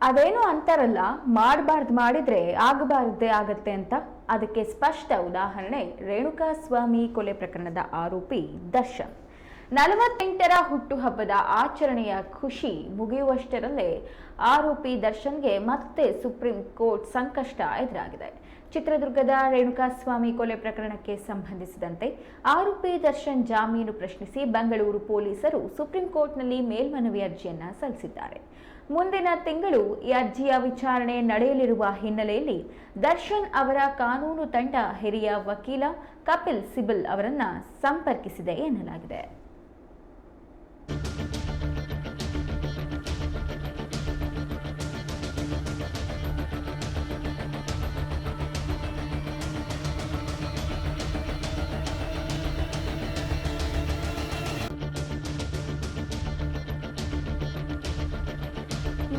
ಅದೇನೋ ಅಂತಾರಲ್ಲ, ಮಾಡಬಾರ್ದು ಮಾಡಿದ್ರೆ ಆಗಬಾರ್ದೇ ಆಗತ್ತೆ ಅಂತ. ಅದಕ್ಕೆ ಸ್ಪಷ್ಟ ಉದಾಹರಣೆ ರೇಣುಕಾಸ್ವಾಮಿ ಕೊಲೆ ಪ್ರಕರಣದ ಆರೋಪಿ ದರ್ಶನ್. 48ರ ಹುಟ್ಟುಹಬ್ಬದ ಆಚರಣೆಯ ಖುಷಿ ಮುಗಿಯುವಷ್ಟರಲ್ಲೇ ಆರೋಪಿ ದರ್ಶನ್ಗೆ ಮತ್ತೆ ಸುಪ್ರೀಂ ಕೋರ್ಟ್ ಸಂಕಷ್ಟ ಎದುರಾಗಿದೆ. ಚಿತ್ರದುರ್ಗದ ರೇಣುಕಾಸ್ವಾಮಿ ಕೊಲೆ ಪ್ರಕರಣಕ್ಕೆ ಸಂಬಂಧಿಸಿದಂತೆ ಆರೋಪಿ ದರ್ಶನ್ ಜಾಮೀನು ಪ್ರಶ್ನಿಸಿ ಬೆಂಗಳೂರು ಪೊಲೀಸರು ಸುಪ್ರೀಂ ಕೋರ್ಟ್ನಲ್ಲಿ ಮೇಲ್ಮನವಿ ಅರ್ಜಿಯನ್ನ ಸಲ್ಲಿಸಿದ್ದಾರೆ. ಮುಂದಿನ ತಿಂಗಳು ಈ ಅರ್ಜಿಯ ವಿಚಾರಣೆ ನಡೆಯಲಿರುವ ಹಿನ್ನೆಲೆಯಲ್ಲಿ ದರ್ಶನ್ ಅವರ ಕಾನೂನು ತಂಡ ಹಿರಿಯ ವಕೀಲ ಕಪಿಲ್ ಸಿಬಲ್ ಅವರನ್ನ ಸಂಪರ್ಕಿಸಿದೆ ಎನ್ನಲಾಗಿದೆ.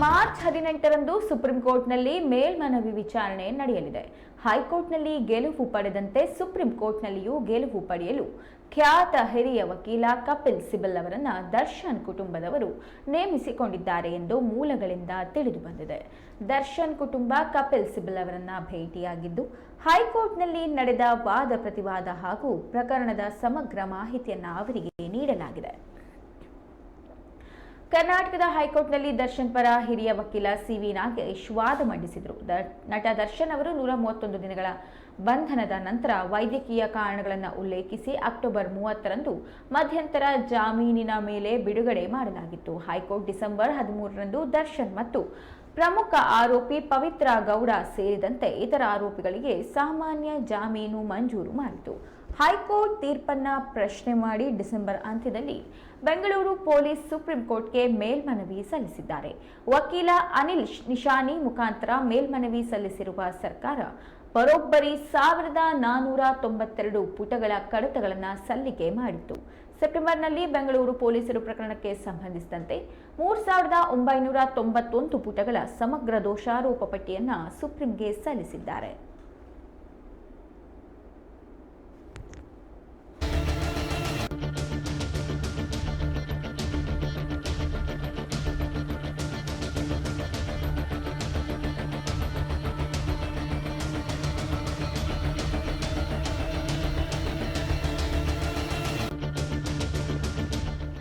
ಮಾರ್ಚ್ 18ರಂದು ಸುಪ್ರೀಂ ಕೋರ್ಟ್ನಲ್ಲಿ ಮೇಲ್ಮನವಿ ವಿಚಾರಣೆ ನಡೆಯಲಿದೆ. ಹೈಕೋರ್ಟ್ನಲ್ಲಿ ಗೆಲುವು ಪಡೆದಂತೆ ಸುಪ್ರೀಂ ಕೋರ್ಟ್ನಲ್ಲಿಯೂ ಗೆಲುವು ಪಡೆಯಲು ಖ್ಯಾತ ಹಿರಿಯ ವಕೀಲ ಕಪಿಲ್ ಸಿಬಲ್ ಅವರನ್ನ ದರ್ಶನ್ ಕುಟುಂಬದವರು ನೇಮಿಸಿಕೊಂಡಿದ್ದಾರೆ ಎಂದು ಮೂಲಗಳಿಂದ ತಿಳಿದು ಬಂದಿದೆ. ದರ್ಶನ್ ಕುಟುಂಬ ಕಪಿಲ್ ಸಿಬಲ್ ಅವರನ್ನ ಭೇಟಿಯಾಗಿದ್ದು ಹೈಕೋರ್ಟ್ನಲ್ಲಿ ನಡೆದ ವಾದ ಪ್ರತಿವಾದ ಹಾಗೂ ಪ್ರಕರಣದ ಸಮಗ್ರ ಮಾಹಿತಿಯನ್ನ ಅವರಿಗೆ ನೀಡಲಾಗಿದೆ. ಕರ್ನಾಟಕದ ಹೈಕೋರ್ಟ್ನಲ್ಲಿ ದರ್ಶನ್ ಪರ ಹಿರಿಯ ವಕೀಲ ಸಿ.ವಿ. ನಾಗೇಶ್ ವಾದ ಮಂಡಿಸಿದರು. ನಟ ದರ್ಶನ್ ಅವರು 131 ದಿನಗಳ ಬಂಧನದ ನಂತರ ವೈದ್ಯಕೀಯ ಕಾರಣಗಳನ್ನು ಉಲ್ಲೇಖಿಸಿ ಅಕ್ಟೋಬರ್ 30ರಂದು ಮಧ್ಯಂತರ ಜಾಮೀನಿನ ಮೇಲೆ ಬಿಡುಗಡೆ ಮಾಡಲಾಗಿತ್ತು. ಹೈಕೋರ್ಟ್ ಡಿಸೆಂಬರ್ 13ರಂದು ದರ್ಶನ್ ಮತ್ತು ಪ್ರಮುಖ ಆರೋಪಿ ಪವಿತ್ರ ಗೌಡ ಸೇರಿದಂತೆ ಇತರ ಆರೋಪಿಗಳಿಗೆ ಸಾಮಾನ್ಯ ಜಾಮೀನು ಮಂಜೂರು ಮಾಡಿತು. ಹೈಕೋರ್ಟ್ ತೀರ್ಪನ್ನ ಪ್ರಶ್ನೆ ಮಾಡಿ ಡಿಸೆಂಬರ್ ಅಂತ್ಯದಲ್ಲಿ ಬೆಂಗಳೂರು ಪೊಲೀಸ್ ಸುಪ್ರೀಂ ಕೋರ್ಟ್ಗೆ ಮೇಲ್ಮನವಿ ಸಲ್ಲಿಸಿದ್ದಾರೆ. ವಕೀಲ ಅನಿಲ್ ನಿಶಾನಿ ಮುಖಾಂತರ ಮೇಲ್ಮನವಿ ಸಲ್ಲಿಸಿರುವ ಸರ್ಕಾರ ಬರೋಬ್ಬರಿ 1492 ಪುಟಗಳ ಕಡತಗಳನ್ನು ಸಲ್ಲಿಕೆ ಮಾಡಿತ್ತು. ಸೆಪ್ಟೆಂಬರ್ನಲ್ಲಿ ಬೆಂಗಳೂರು ಪೊಲೀಸರು ಪ್ರಕರಣಕ್ಕೆ ಸಂಬಂಧಿಸಿದಂತೆ 3991 ಪುಟಗಳ ಸಮಗ್ರ ದೋಷಾರೋಪ ಪಟ್ಟಿಯನ್ನು ಸುಪ್ರೀಂಗೆ ಸಲ್ಲಿಸಿದ್ದಾರೆ.